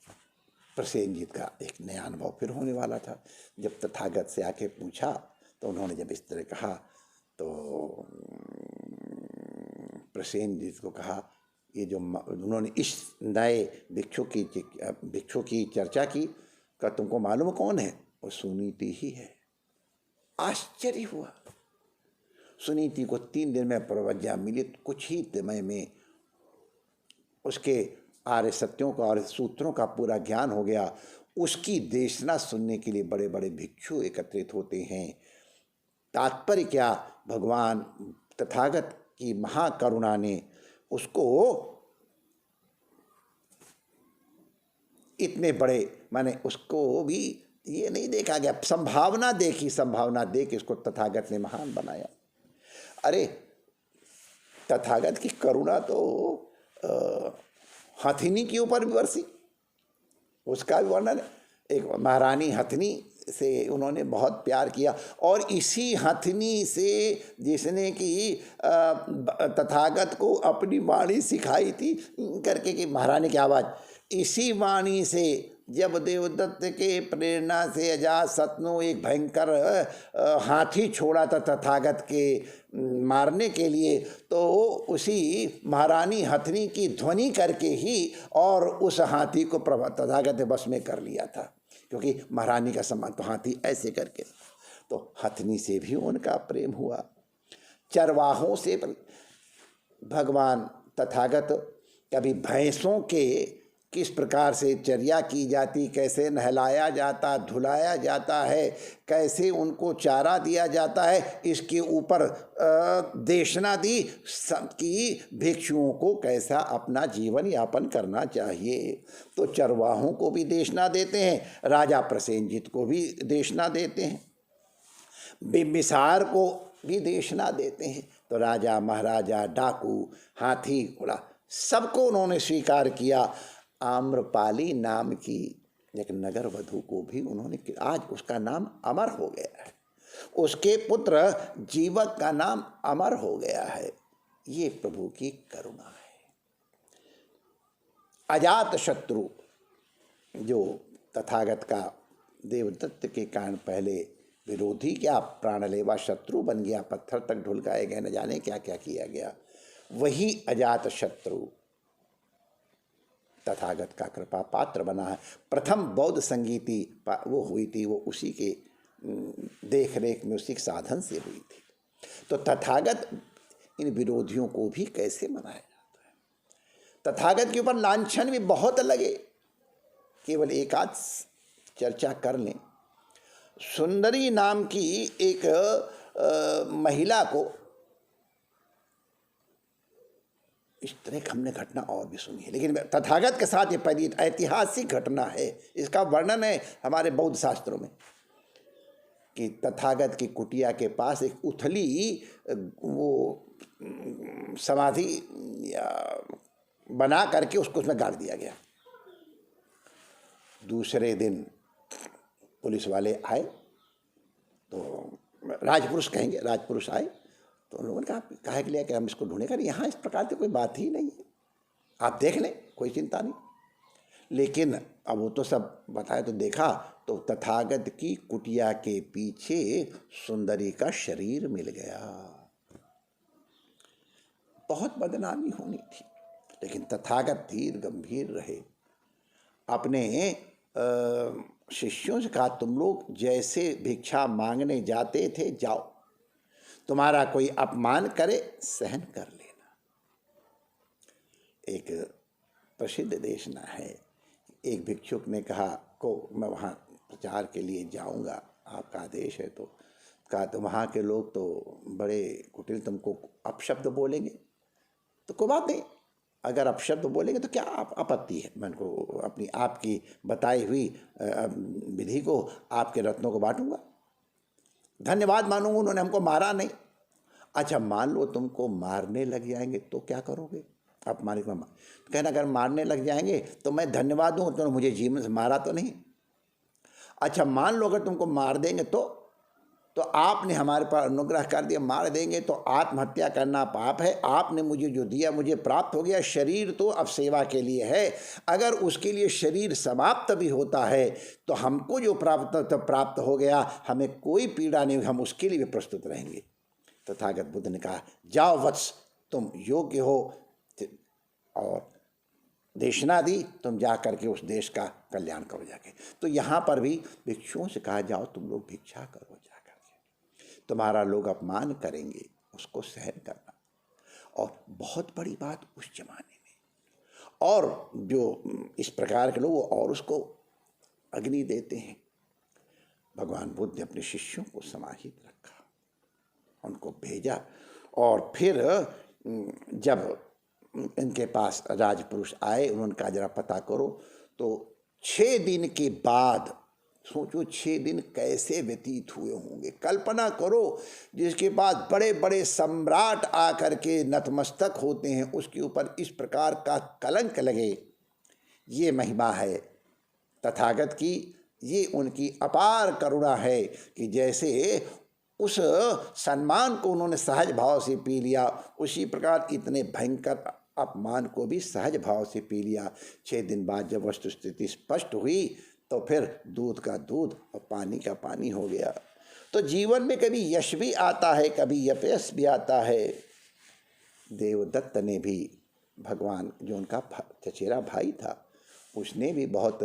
Speaker 1: प्रसेनजीत का एक नया अनुभव फिर होने वाला था। जब तथागत से आके पूछा तो उन्होंने जब इस तरह कहा तो प्रसेनजीत को कहा, ये जो उन्होंने इस नए भिक्षु की चर्चा की, का तुमको मालूम कौन है? वो सुनीति ही है। आश्चर्य हुआ। सुनीति को 3 दिन में प्रवज्ञा मिली, कुछ ही समय में उसके आर्य सत्यों का और सूत्रों का पूरा ज्ञान हो गया। उसकी देशना सुनने के लिए बड़े बड़े भिक्षु एकत्रित होते हैं। तात्पर्य क्या, भगवान तथागत की महाकरुणा ने उसको इतने बड़े, माने उसको भी ये नहीं देखा गया, संभावना देखी, संभावना देख के उसको तथागत ने महान बनाया। अरे तथागत की करुणा तो हथिनी के ऊपर भी बरसी, उसका भी वर्णन। एक महारानी हथिनी से उन्होंने बहुत प्यार किया, और इसी हथिनी से जिसने कि तथागत को अपनी वाणी सिखाई थी करके कि महारानी की आवाज़, इसी वाणी से जब देवदत्त के प्रेरणा से अजातशत्रु एक भयंकर हाथी छोड़ा था तथागत के मारने के लिए, तो उसी महारानी हथिनी की ध्वनि करके ही और उस हाथी को तथागत ने बस में कर लिया था, क्योंकि महारानी का सम्मान तो हाथी ऐसे करके। तो हथिनी से भी उनका प्रेम हुआ, चरवाहों से भगवान तथागत कभी भैंसों के किस प्रकार से चर्या की जाती, कैसे नहलाया जाता, धुलाया जाता है, कैसे उनको चारा दिया जाता है, इसके ऊपर देशना दी कि भिक्षुओं को कैसा अपना जीवन यापन करना चाहिए। तो चरवाहों को भी देशना देते हैं, राजा प्रसेनजीत को भी देशना देते हैं, बिम्बिसार को भी देशना देते हैं। तो राजा महाराजा, डाकू, हाथी घोड़ा, सबको उन्होंने स्वीकार किया। आम्रपाली नाम की एक नगर वधु को भी उन्होंने, आज उसका नाम अमर हो गया है, उसके पुत्र जीवक का नाम अमर हो गया है। ये प्रभु की करुणा है। अजातशत्रु जो तथागत का देवदत्त के कारण पहले विरोधी, क्या प्राणलेवा शत्रु बन गया, पत्थर तक ढुलकाए गए, न जाने क्या क्या किया गया, वही अजातशत्रु तथागत का कृपा पात्र बना है। प्रथम बौद्ध संगीति वो हुई थी, वो उसी के देख रेख में, उसी के साधन से हुई थी। तो तथागत इन विरोधियों को भी कैसे मनाया जाता है। तथागत के ऊपर लांछन भी बहुत लगे, केवल एक आध चर्चा कर लें। सुंदरी नाम की एक महिला को, इस तरह की हमने घटना और भी सुनी है, लेकिन तथागत के साथ ये पहली ऐतिहासिक घटना है। इसका वर्णन है हमारे बौद्ध शास्त्रों में कि तथागत की कुटिया के पास एक उथली वो समाधि बना करके उसको उसमें गाड़ दिया गया। दूसरे दिन पुलिस वाले आए तो राजपुरुष कहेंगे, राजपुरुष आए तो उन लोगों ने कहा काहे के लिए कि हम इसको ढूंढेगा, यहाँ इस प्रकार की कोई बात ही नहीं है, आप देख लें, कोई चिंता नहीं। लेकिन अब वो तो सब बताए तो देखा तो तथागत की कुटिया के पीछे सुंदरी का शरीर मिल गया। बहुत बदनामी होनी थी, लेकिन तथागत धीर गंभीर रहे। अपने शिष्यों से कहा तुम लोग जैसे भिक्षा मांगने जाते थे जाओ, तुम्हारा कोई अपमान करे सहन कर लेना। एक प्रसिद्ध देशना है, एक भिक्षुक ने कहा को मैं वहाँ प्रचार के लिए जाऊँगा, आपका आदेश है। तो कहा तो वहाँ के लोग तो बड़े कुटिल, तुमको अपशब्द बोलेंगे। तो कोई बात नहीं, अगर अपशब्द बोलेंगे तो क्या आपत्ति है, मैं उनको अपनी आपकी बताई हुई विधि को, आपके रत्नों को बांटूंगा, धन्यवाद मानूंगा, उन्होंने हमको मारा नहीं। अच्छा मान लो तुमको मारने लग जाएंगे तो क्या करोगे? अपमानित में कहना अगर मारने लग जाएंगे तो मैं धन्यवाद दूँ, तो मुझे जीवन से मारा तो नहीं। अच्छा मान लो अगर तुमको मार देंगे तो आपने हमारे पर अनुग्रह कर दिया, मार देंगे तो आत्महत्या करना पाप है, आपने मुझे जो दिया मुझे प्राप्त हो गया, शरीर तो अब सेवा के लिए है, अगर उसके लिए शरीर समाप्त भी होता है तो हमको जो प्राप्त हो गया, हमें कोई पीड़ा नहीं, हम उसके लिए भी प्रस्तुत रहेंगे। तथागत बुद्ध ने कहा जाओ वत्स, तुम योग्य हो और देशना दी, तुम जा करके उस देश का कल्याण करो जाके। तो यहाँ पर भी भिक्षुओं से कहा जाओ तुम लोग भिक्षा करो जा करके, तुम्हारा लोग अपमान करेंगे उसको सहन करना। और बहुत बड़ी बात उस जमाने में, और जो इस प्रकार के लोग और उसको अग्नि देते हैं। भगवान बुद्ध ने अपने शिष्यों को समाहित रखा, उनको भेजा, और फिर जब इनके पास राजपुरुष आए, उन्होंने कहा जरा पता करो। तो 6 दिन के बाद, सोचो 6 दिन कैसे व्यतीत हुए होंगे, कल्पना करो, जिसके बाद बड़े बड़े सम्राट आकर के नतमस्तक होते हैं, उसके ऊपर इस प्रकार का कलंक लगे। ये महिमा है तथागत की, ये उनकी अपार करुणा है कि जैसे उस सम्मान को उन्होंने सहज भाव से पी लिया, उसी प्रकार इतने भयंकर अपमान को भी सहज भाव से पी लिया। 6 दिन बाद जब वस्तु स्थिति स्पष्ट हुई तो फिर दूध का दूध और पानी का पानी हो गया। तो जीवन में कभी यश भी आता है, कभी अपयश भी आता है। देवदत्त ने भी, भगवान जो उनका चचेरा भाई था, उसने भी बहुत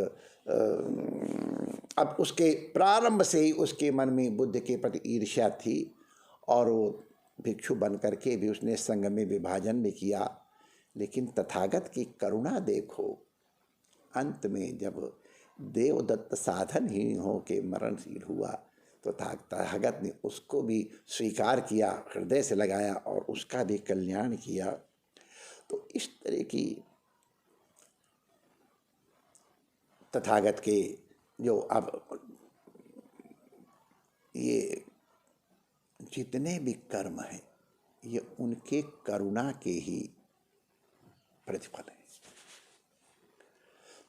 Speaker 1: अब उसके प्रारंभ से ही उसके मन में बुद्ध के प्रति ईर्ष्या थी, और वो भिक्षु बन करके भी उसने संघ में विभाजन भी किया। लेकिन तथागत की करुणा देखो, अंत में जब देवदत्त साधनहीन हो के मरणशील हुआ तो तथागत ने उसको भी स्वीकार किया, हृदय से लगाया और उसका भी कल्याण किया। तो इस तरह की तथागत के जो अब ये जितने भी कर्म हैं, ये उनके करुणा के ही प्रतिफल है।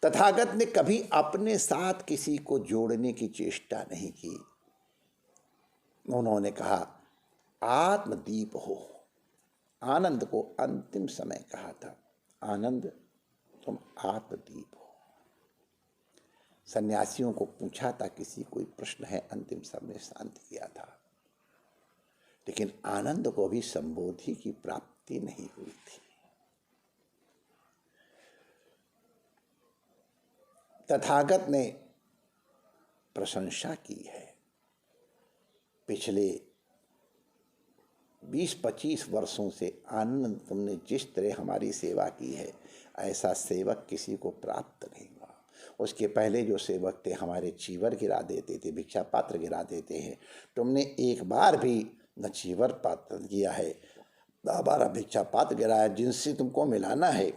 Speaker 1: तथागत ने कभी अपने साथ किसी को जोड़ने की चेष्टा नहीं की। उन्होंने कहा आत्मदीप हो, आनंद को अंतिम समय कहा था, आनंद तुम आत्मदीप हो। सन्यासियों को पूछा था, किसी कोई प्रश्न है, अंतिम समय शांत किया था। लेकिन आनंद को भी संबोधि की प्राप्ति नहीं हुई थी। तथागत ने प्रशंसा की है। पिछले 20-25 वर्षों से आनंद तुमने जिस तरह हमारी सेवा की है, ऐसा सेवक किसी को प्राप्त नहीं हुआ। उसके पहले जो सेवक थे हमारे चीवर गिरा देते थे, भिक्षा पात्र गिरा देते हैं, तुमने एक बार भी न चीवर पात्र किया है, न बार भिक्षा पात्र गिराया। जिनसे तुमको मिलाना है,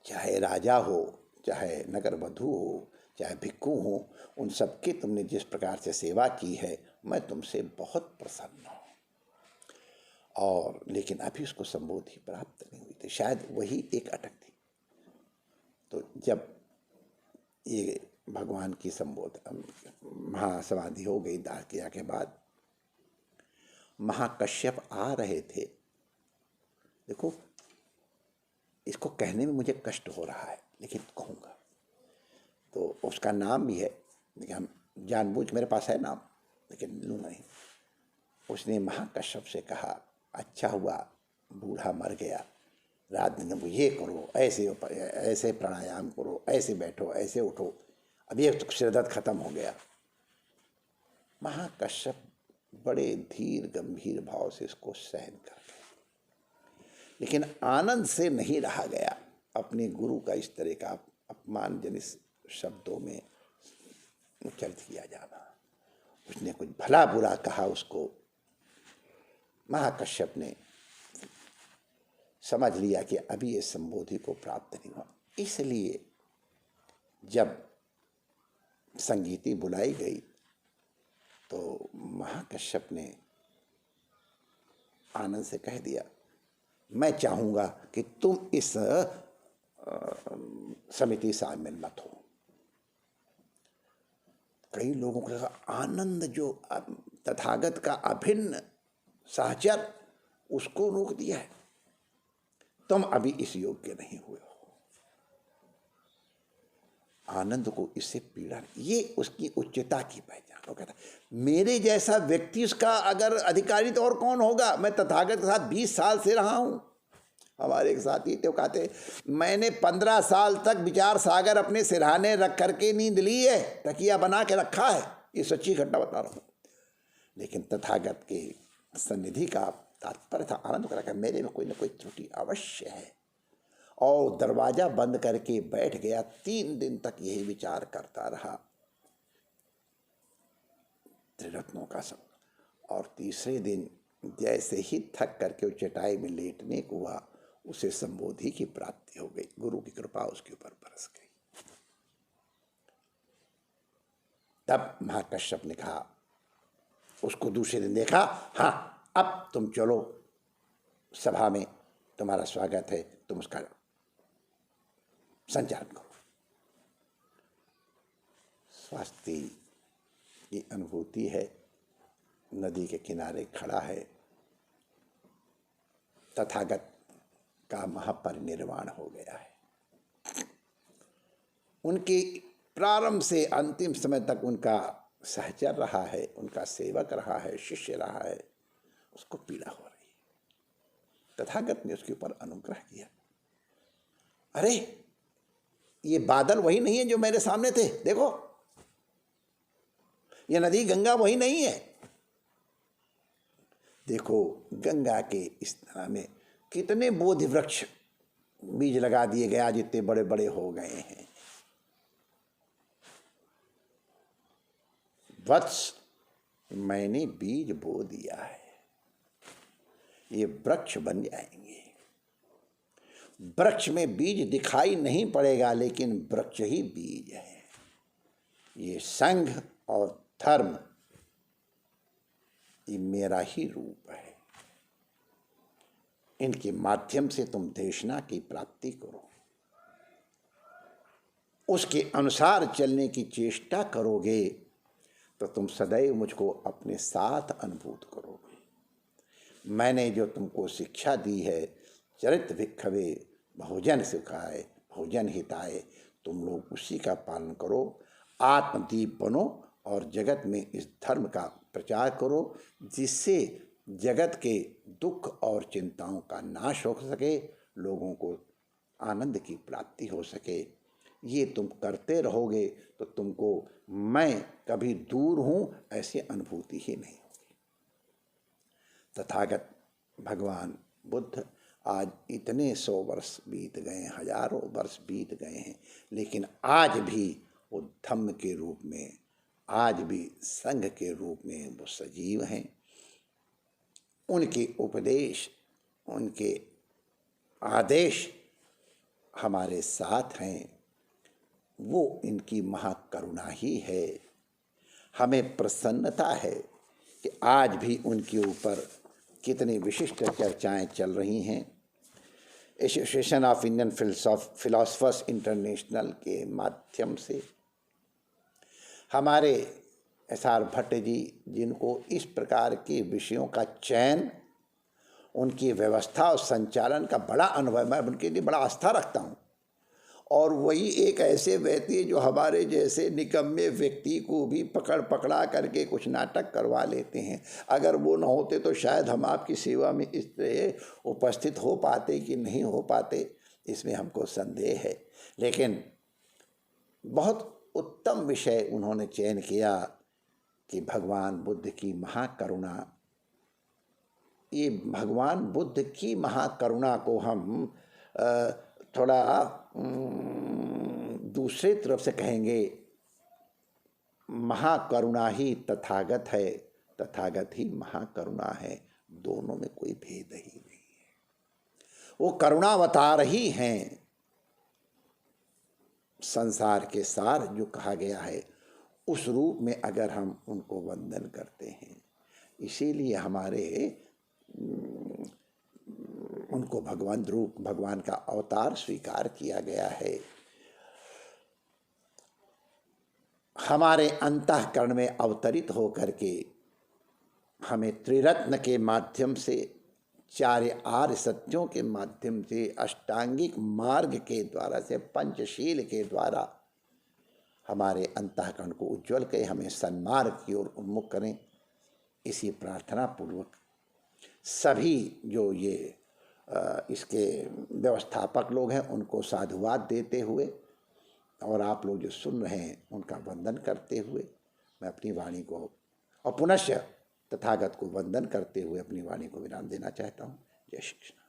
Speaker 1: चाहे राजा हो, चाहे नगर वधु हो, चाहे भिक्षु हो, उन सबकी तुमने जिस प्रकार से सेवा की है, मैं तुमसे बहुत प्रसन्न हूँ। और लेकिन अभी उसको संबोधि प्राप्त नहीं हुई थी, शायद वही एक अटक थी। तो जब ये भगवान की संबोध महासमाधि हो गई, दाह क्रिया के बाद, महाकश्यप आ रहे थे। देखो, इसको कहने में मुझे कष्ट हो रहा है, लेकिन कहूँगा। तो उसका नाम भी है, लेकिन हम जानबूझ, मेरे पास है नाम लेकिन लूँगा नहीं। उसने महाकश्यप से कहा, अच्छा हुआ बूढ़ा मर गया, रात दिन ये करो, ऐसे प्राणायाम करो, ऐसे बैठो, ऐसे उठो, अब ये तो सिरदर्द खत्म हो गया। महाकश्यप बड़े धीर गंभीर भाव से इसको सहन कर गए, लेकिन आनंद से नहीं रहा गया अपने गुरु का इस तरह का अपमानजनित शब्दों में उच्चारित किया जाना। उसने कुछ भला बुरा कहा उसको। महाकश्यप ने समझ लिया कि अभी ये संबोधि को प्राप्त नहीं हुआ, इसलिए जब संगीति बुलाई गई तो महाकश्यप ने आनंद से कह दिया, मैं चाहूँगा कि तुम इस समिति शामिल मत हो। कई लोगों को लगा आनंद जो तथागत का अभिन्न सहचर, उसको रोक दिया है, तुम अभी इस योग्य नहीं हुए हो। आनंद को इससे पीड़ा, ये उसकी उच्चता की पहचान। वो कहता मेरे जैसा व्यक्ति उसका अगर अधिकारी तो और कौन होगा। मैं तथागत के साथ 20 साल से रहा हूँ। हमारे एक साथी तो कहते मैंने 15 साल तक विचार सागर अपने सिरहाने रख करके नींद ली है, तकिया बना के रखा है। ये सच्ची घटना बता रहा हूँ। लेकिन तथागत के सन्निधि का तात्पर्य था, आनंद करा मेरे में कोई ना कोई त्रुटि अवश्य है, और दरवाजा बंद करके बैठ गया। 3 दिन तक यही विचार करता रहा, त्रिरत्नों का संग। और तीसरे दिन जैसे ही थक करके वो चटाई में लेटने को हुआ, उसे संबोधि की प्राप्ति हो गई। गुरु की कृपा उसके ऊपर बरस गई। तब महाकश्यप ने कहा, उसको दूसरे दिन देखा, हाँ अब तुम चलो सभा में, तुम्हारा स्वागत है, तुम उसका संचालन करो। स्वास्थ्य की अनुभूति है। नदी के किनारे खड़ा है, तथागत का महापरिनिर्वाण हो गया है। उनके प्रारंभ से अंतिम समय तक उनका सहचर रहा है, उनका सेवक रहा है, शिष्य रहा है, उसको पीड़ा हो रही है। तथागत ने उसके ऊपर अनुग्रह किया। अरे ये बादल वही नहीं है जो मेरे सामने थे, देखो ये नदी गंगा वही नहीं है। देखो गंगा के इस तरह में कितने बोधि वृक्ष बीज लगा दिए गए, आज इतने बड़े बड़े हो गए हैं। वत्स, मैंने बीज बो दिया है, ये वृक्ष बन जाएंगे। वृक्ष में बीज दिखाई नहीं पड़ेगा, लेकिन वृक्ष ही बीज है। ये संघ और धर्म, ये मेरा ही रूप है। इनके माध्यम से तुम देशना की प्राप्ति करो, उसके अनुसार चलने की चेष्टा करोगे तो तुम सदैव मुझको अपने साथ अनुभूत करोगे। मैंने जो तुमको शिक्षा दी है, चरित भिक्षवे बहुजन सुखाए बहुजन हिताए, तुम लोग उसी का पालन करो, आत्मदीप बनो और जगत में इस धर्म का प्रचार करो, जिससे जगत के दुख और चिंताओं का नाश हो सके, लोगों को आनंद की प्राप्ति हो सके। ये तुम करते रहोगे तो तुमको मैं कभी दूर हूँ ऐसी अनुभूति ही नहीं होगी। तथागत भगवान बुद्ध आज इतने 100 वर्ष बीत गए, हजारों वर्ष बीत गए हैं, लेकिन आज भी वो धम्म के रूप में, आज भी संघ के रूप में वो सजीव हैं। उनके उपदेश, उनके आदेश हमारे साथ हैं। वो इनकी महाकरुणा ही है। हमें प्रसन्नता है कि आज भी उनके ऊपर कितनी विशिष्ट चर्चाएं चल रही हैं। Association of Indian philosophers international के माध्यम से हमारे SR भट्ट जी, जिनको इस प्रकार के विषयों का चयन, उनकी व्यवस्था और संचालन का बड़ा अनुभव, मैं उनके लिए बड़ा आस्था रखता हूँ। और वही एक ऐसे व्यक्ति जो हमारे जैसे निकम्मे व्यक्ति को भी पकड़ा करके कुछ नाटक करवा लेते हैं। अगर वो न होते तो शायद हम आपकी सेवा में इस तरह उपस्थित हो पाते कि नहीं हो पाते, इसमें हमको संदेह है। लेकिन बहुत उत्तम विषय उन्होंने चयन किया कि भगवान बुद्ध की महाकरुणा। ये भगवान बुद्ध की महाकरुणा को हम थोड़ा दूसरे तरफ से कहेंगे, महाकरुणा ही तथागत है, तथागत ही महाकरुणा है, दोनों में कोई भेद ही नहीं है। वो करुणावतार ही हैं, संसार के सार जो कहा गया है उस रूप में अगर हम उनको वंदन करते हैं, इसीलिए हमारे उनको भगवान रूप, भगवान का अवतार स्वीकार किया गया है। हमारे अंतःकरण में अवतरित होकर के हमें त्रिरत्न के माध्यम से, चार आर्य सत्यों के माध्यम से, अष्टांगिक मार्ग के द्वारा से, पंचशील के द्वारा हमारे अंतःकरण को उज्ज्वल करें, हमें सन्मार्ग की ओर उन्मुख करें। इसी प्रार्थना पूर्वक सभी जो ये इसके व्यवस्थापक लोग हैं उनको साधुवाद देते हुए, और आप लोग जो सुन रहे हैं उनका वंदन करते हुए, मैं अपनी वाणी को और पुनश्च तथागत को वंदन करते हुए अपनी वाणी को विराम देना चाहता हूँ। जय श्री कृष्ण।